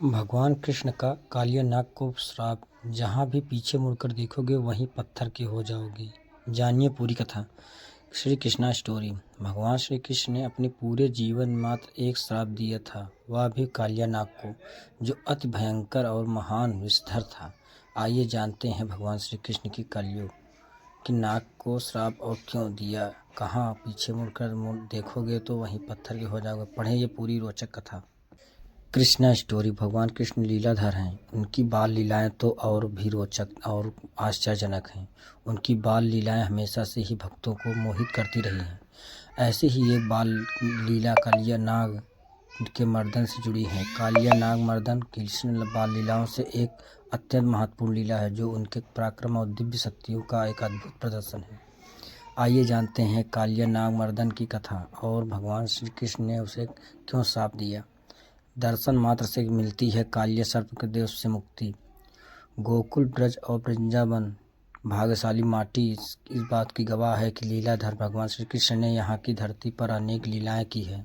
भगवान कृष्ण का कालिया नाग को श्राप। जहाँ भी पीछे मुड़कर देखोगे वहीं पत्थर के हो जाओगे। जानिए पूरी कथा। श्री कृष्णा स्टोरी। भगवान श्री कृष्ण ने अपने पूरे जीवन मात्र एक श्राप दिया था, वह भी कालिया नाग को, जो अति भयंकर और महान विषधर था। आइए जानते हैं भगवान श्री कृष्ण की कलयुग कि नाग को श्राप और क्यों दिया। कहाँ पीछे मुड़कर देखोगे तो वहीं पत्थर के हो जाओगे। पढ़ें ये पूरी रोचक कथा। कृष्णा स्टोरी। भगवान कृष्ण लीलाधर हैं। उनकी बाल लीलाएं तो और भी रोचक और आश्चर्यजनक हैं। उनकी बाल लीलाएं हमेशा से ही भक्तों को मोहित करती रही हैं। ऐसे ही एक बाल लीला कालिया नाग के मर्दन से जुड़ी है। कालिया नाग मर्दन कृष्ण बाल लीलाओं से एक अत्यंत महत्वपूर्ण लीला है, जो उनके पराक्रम और दिव्य शक्तियों का एक अद्भुत प्रदर्शन है। आइए जानते हैं कालिया नाग मर्दन की कथा और भगवान श्री कृष्ण ने उसे क्यों श्राप दिया। दर्शन मात्र से मिलती है काल्य सर्प के देश से मुक्ति। गोकुल ब्रज और वृंदावन भाग्यशाली माटी इस बात की गवाह है कि लीलाधर भगवान श्री कृष्ण ने यहाँ की धरती पर अनेक लीलाएं की है।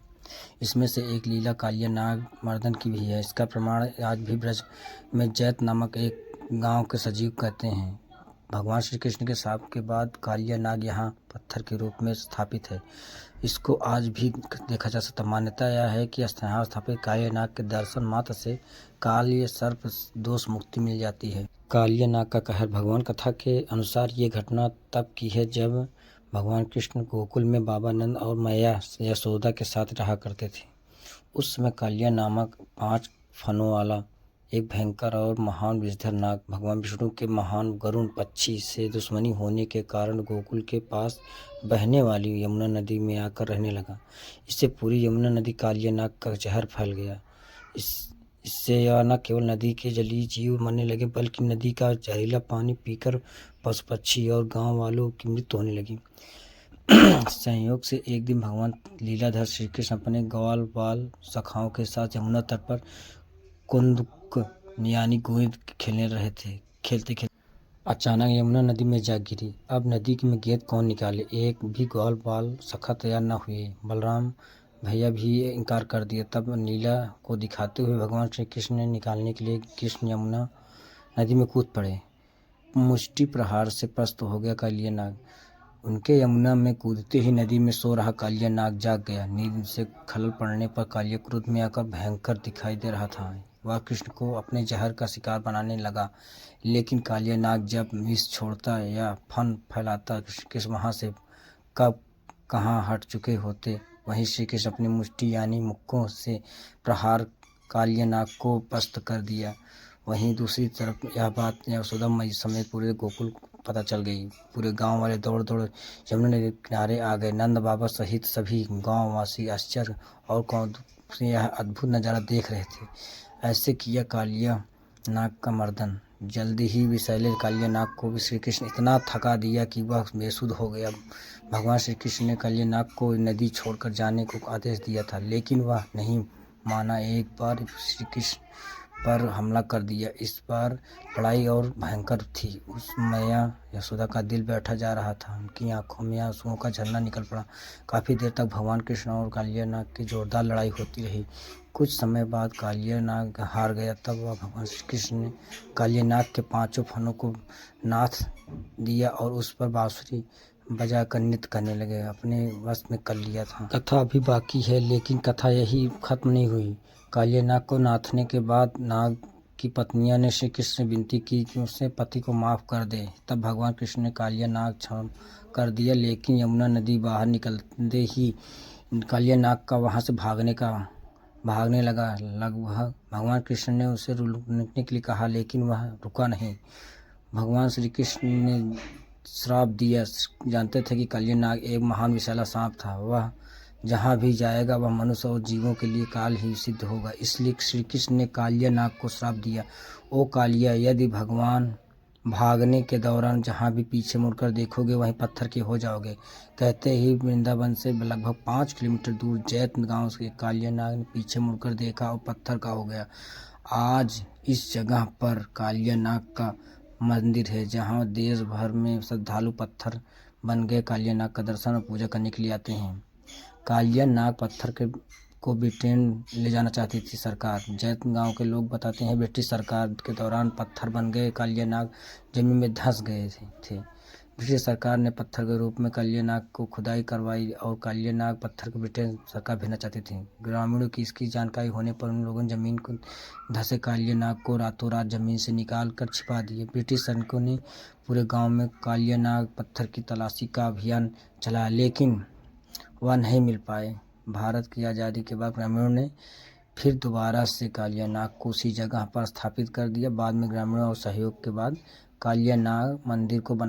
इसमें से एक लीला कालिया नाग मर्दन की भी है। इसका प्रमाण आज भी ब्रज में जैत नामक एक गांव के सजीव कहते हैं। भगवान श्री कृष्ण के शाप के बाद कालिया नाग यहाँ पत्थर के रूप में स्थापित है। इसको आज भी देखा जा सकता। मान्यता यह है कि यहाँ स्थापित कालिया नाग के दर्शन मात्र से कालिय सर्प दोष मुक्ति मिल जाती है। कालिया नाग का कहर। भगवान कथा के अनुसार ये घटना तब की है जब भगवान कृष्ण गोकुल में बाबा नंद और मैया यशोदा के साथ रहा करते थे। उस समय कालिया नामक 5 फनों वाला एक भयंकर और महान विषधर नाग भगवान विष्णु के महान गरुड़ पक्षी से दुश्मनी होने के कारण गोकुल के पास बहने वाली यमुना नदी में आकर रहने लगा। इससे पूरी यमुना नदी कालिया नाग का जहर फैल गया। इससे यह न केवल नदी के जलीय जीव मरने लगे, बल्कि नदी का जहरीला पानी पीकर पशु पक्षी और गांव वालों की मृत्यु होने लगी। संयोग से एक दिन भगवान लीलाधर श्री कृष्ण अपने ग्वाल बाल सखाओं के साथ यमुना तट पर कुंदक यानी गेंद खेलने रहे थे। खेलते खेलते अचानक यमुना नदी में जा गिरी। अब नदी में गेंद कौन निकाले। एक भी ग्वाल बाल सखा तैयार न हुए। बलराम भैया भी इनकार कर दिया। तब लीला को दिखाते हुए भगवान श्री कृष्ण ने निकालने के लिए कृष्ण यमुना नदी में कूद पड़े। मुष्टि प्रहार से पस्त हो गया कालिया नाग। उनके यमुना में कूदते ही नदी में सो रहा कालिया नाग जाग गया। नींद से खलल पड़ने पर कालिया क्रोध में आकर भयंकर दिखाई दे रहा था। वह कृष्ण को अपने जहर का शिकार बनाने लगा। लेकिन कालिया नाग जब विष छोड़ता या फन फैलाता, कृष्ण वहाँ से कब कहाँ हट चुके होते। वहीं श्री कृष्ण अपनी मुष्टि यानी मुक्कों से प्रहार कालिया नाग को पस्त कर दिया। वहीं दूसरी तरफ यह बात यशोदा मैया समेत पूरे गोकुल पता चल गई। पूरे गांव वाले दौड़ दौड़ यमुना नदी किनारे आ गए। नंद बाबा सहित सभी गांव वासी आश्चर्य और कौतूहल से यह अद्भुत नज़ारा देख रहे थे। ऐसे किया कालिया नाग का मर्दन। जल्दी ही विषैले कालिया नाग को भी श्री कृष्ण इतना थका दिया कि वह बेसुध हो गया। भगवान श्री कृष्ण ने कालिया नाग को नदी छोड़कर जाने को आदेश दिया था, लेकिन वह नहीं माना। एक बार श्री कृष्ण पर हमला कर दिया। इस बार लड़ाई और भयंकर थी। उस मैया यशोदा का दिल बैठा जा रहा था। उनकी आंखों में आंसुओं का झरना निकल पड़ा। काफ़ी देर तक भगवान कृष्ण और कालिया नाग की जोरदार लड़ाई होती रही। कुछ समय बाद कालिया नाग हार गया। तब वह भगवान श्री कृष्ण ने कालिया नाग के 5 फनों को नाथ दिया और उस पर बांसुरी बजाकर नृत्य करने लगे। अपने वश में कर लिया था। कथा अभी बाकी है, लेकिन कथा यही खत्म नहीं हुई। कालिया नाग को नाथने के बाद नाग की पत्नियां ने श्री कृष्ण से विनती की कि उससे पति को माफ कर दे। तब भगवान कृष्ण ने कालिया नाग क्षमा कर दिया, लेकिन यमुना नदी बाहर निकलते ही कालिया नाग का वहां से भागने लगा। लगभग भगवान कृष्ण ने उसे रुकने के लिए कहा, लेकिन वह रुका नहीं। भगवान श्री कृष्ण ने श्राप दिया। जानते थे कि कालिया नाग एक महान विषैला सांप था। वह जहाँ भी जाएगा वह मनुष्य और जीवों के लिए काल ही सिद्ध होगा। इसलिए श्री कृष्ण ने कालिया नाग को श्राप दिया, ओ कालिया, यदि भगवान भागने के दौरान जहाँ भी पीछे मुड़कर देखोगे वहीं पत्थर के हो जाओगे। कहते ही वृंदावन से लगभग 5 किलोमीटर दूर जैत गांव से कालिया नाग ने पीछे मुड़कर देखा और पत्थर का हो गया। आज इस जगह पर कालिया नाग का मंदिर है, जहाँ देश भर में श्रद्धालु पत्थर बन गए कालिया नाग का दर्शन और पूजा करने के लिए आते हैं। कालिया नाग पत्थर के को ब्रिटेन ले जाना चाहती थी सरकार। जैत गांव के लोग बताते हैं ब्रिटिश सरकार के दौरान पत्थर बन गए, कालिया नाग जमीन में धंस गए थे। ब्रिटिश सरकार ने पत्थर के रूप में कालिया नाग को खुदाई करवाई और कालिया नाग पत्थर को ब्रिटेन सरकार भेजना चाहती थी। ग्रामीणों की इसकी जानकारी होने पर उन लोगों ने जमीन को धंसे कालिया नाग को रातों रात जमीन से निकाल कर छिपा दिए। ब्रिटिश सैनिकों ने पूरे गांव में कालिया नाग पत्थर की तलाशी का अभियान चलाया, लेकिन वह नहीं मिल पाए। भारत की आज़ादी के बाद ग्रामीणों ने फिर दोबारा से कालिया नाग को उसी जगह पर स्थापित कर दिया। बाद में ग्रामीणों और सहयोग के बाद कालिया नाग मंदिर को बना